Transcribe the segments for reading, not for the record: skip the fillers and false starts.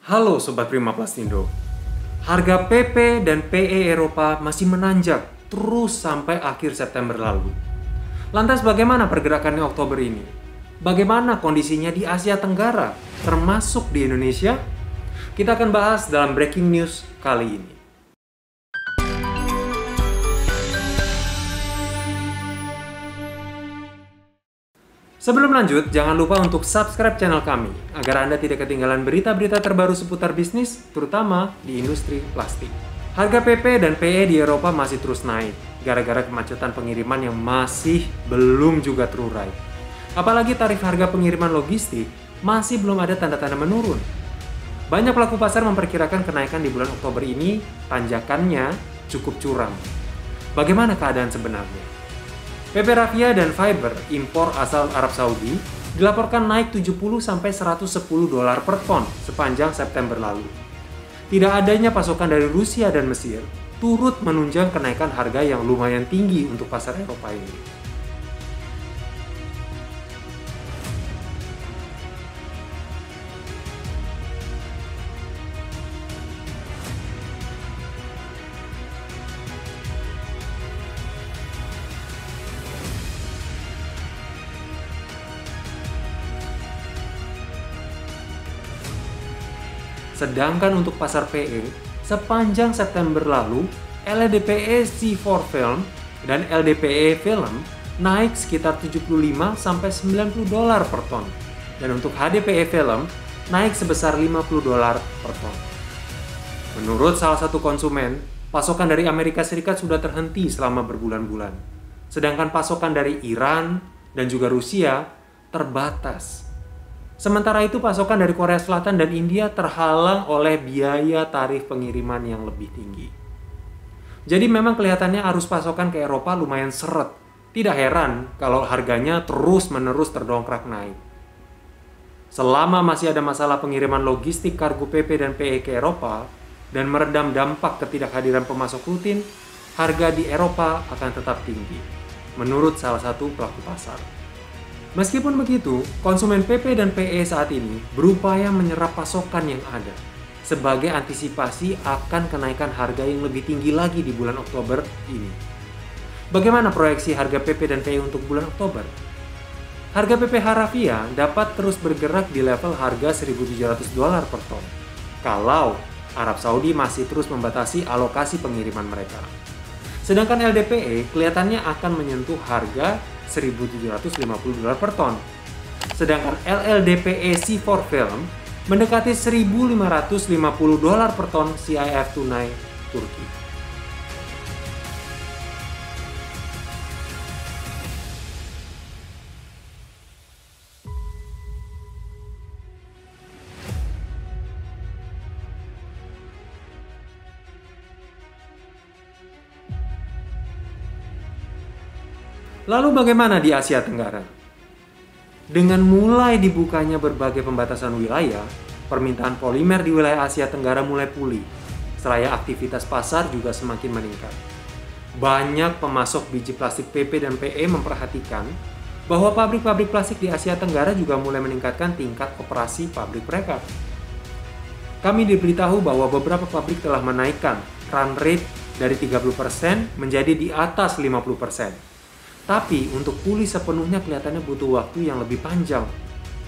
Halo Sobat Prima Plastindo. Harga PP dan PE Eropa masih menanjak terus sampai akhir September lalu. Lantas bagaimana pergerakannya Oktober ini? Bagaimana kondisinya di Asia Tenggara, termasuk di Indonesia? Kita akan bahas dalam Breaking News kali ini. Sebelum lanjut, jangan lupa untuk subscribe channel kami agar Anda tidak ketinggalan berita-berita terbaru seputar bisnis, terutama di industri plastik. Harga PP dan PE di Eropa masih terus naik gara-gara kemacetan pengiriman yang masih belum juga terurai. Apalagi tarif harga pengiriman logistik masih belum ada tanda-tanda menurun. Banyak pelaku pasar memperkirakan kenaikan di bulan Oktober ini tanjakannya cukup curam. Bagaimana keadaan sebenarnya? PP Raffia dan Fiber impor asal Arab Saudi dilaporkan naik 70-110 dolar per ton sepanjang September lalu. Tidak adanya pasokan dari Rusia dan Mesir turut menunjang kenaikan harga yang lumayan tinggi untuk pasar Eropa ini. Sedangkan untuk pasar PE, sepanjang September lalu, LDPE C4 Film dan LDPE Film naik sekitar 75-90 dolar per ton. Dan untuk HDPE Film naik sebesar 50 dolar per ton. Menurut salah satu konsumen, pasokan dari Amerika Serikat sudah terhenti selama berbulan-bulan. Sedangkan pasokan dari Iran dan juga Rusia terbatas. Sementara itu pasokan dari Korea Selatan dan India terhalang oleh biaya tarif pengiriman yang lebih tinggi. Jadi memang kelihatannya arus pasokan ke Eropa lumayan seret. Tidak heran kalau harganya terus-menerus terdongkrak naik. Selama masih ada masalah pengiriman logistik kargo PP dan PE ke Eropa dan meredam dampak ketidakhadiran pemasok rutin, harga di Eropa akan tetap tinggi, menurut salah satu pelaku pasar. Meskipun begitu, konsumen PP dan PE saat ini berupaya menyerap pasokan yang ada sebagai antisipasi akan kenaikan harga yang lebih tinggi lagi di bulan Oktober ini. Bagaimana proyeksi harga PP dan PE untuk bulan Oktober? Harga PPH Raffia dapat terus bergerak di level harga 1.700 dolar per ton kalau Arab Saudi masih terus membatasi alokasi pengiriman mereka. Sedangkan LDPE kelihatannya akan menyentuh harga 1.750 dolar per ton. Sedangkan LLDPE C4 Film mendekati 1.550 dolar per ton CIF tunai Turki. Lalu bagaimana di Asia Tenggara? Dengan mulai dibukanya berbagai pembatasan wilayah, permintaan polimer di wilayah Asia Tenggara mulai pulih, seraya aktivitas pasar juga semakin meningkat. Banyak pemasok biji plastik PP dan PE memperhatikan bahwa pabrik-pabrik plastik di Asia Tenggara juga mulai meningkatkan tingkat operasi pabrik mereka. Kami diberitahu bahwa beberapa pabrik telah menaikkan run rate dari 30% menjadi di atas 50%. Tapi untuk pulih sepenuhnya kelihatannya butuh waktu yang lebih panjang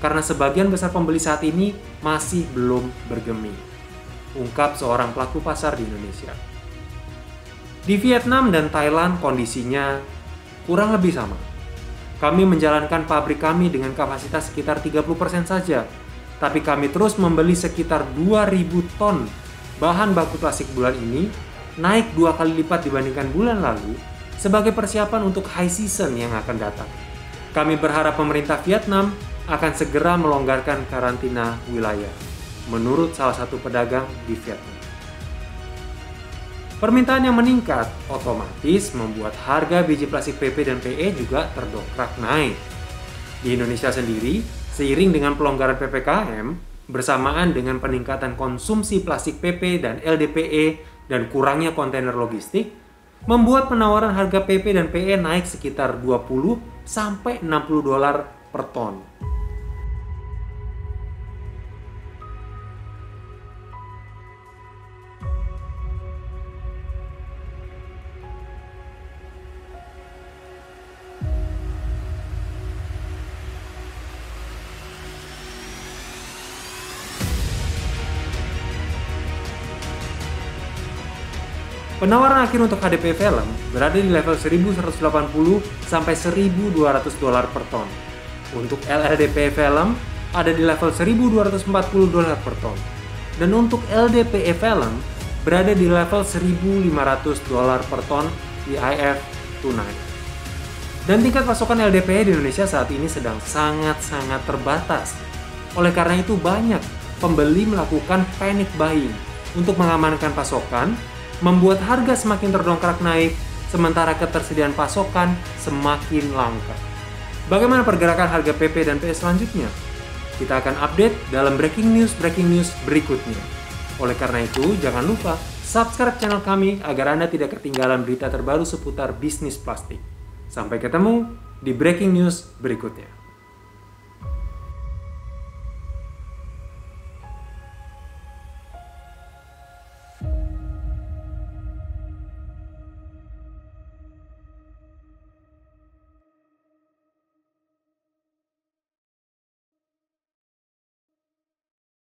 karena sebagian besar pembeli saat ini masih belum bergeming, ungkap seorang pelaku pasar di Indonesia. Di Vietnam dan Thailand kondisinya kurang lebih sama. Kami menjalankan pabrik kami dengan kapasitas sekitar 30% saja, tapi kami terus membeli sekitar 2.000 ton bahan baku plastik bulan ini, naik 2 kali lipat dibandingkan bulan lalu, sebagai persiapan untuk high season yang akan datang. Kami berharap pemerintah Vietnam akan segera melonggarkan karantina wilayah, menurut salah satu pedagang di Vietnam. Permintaan yang meningkat otomatis membuat harga biji plastik PP dan PE juga terdongkrak naik. Di Indonesia sendiri, seiring dengan pelonggaran PPKM, bersamaan dengan peningkatan konsumsi plastik PP dan LDPE dan kurangnya kontainer logistik, membuat penawaran harga PP dan PE naik sekitar 20-60 dolar per ton. Penawaran akhir untuk HDPE film berada di level 1.180 sampai 1.200 dolar per ton. Untuk LLDPE film ada di level 1.240 dolar per ton. Dan untuk LDPE film berada di level 1.500 dolar per ton di IF tonight. Dan tingkat pasokan LDPE di Indonesia saat ini sedang sangat-sangat terbatas. Oleh karena itu banyak pembeli melakukan panic buying untuk mengamankan pasokan, membuat harga semakin terdongkrak naik, sementara ketersediaan pasokan semakin langka. Bagaimana pergerakan harga PP dan PE selanjutnya? Kita akan update dalam breaking news berikutnya. Oleh karena itu, jangan lupa subscribe channel kami agar Anda tidak ketinggalan berita terbaru seputar bisnis plastik. Sampai ketemu di breaking news berikutnya.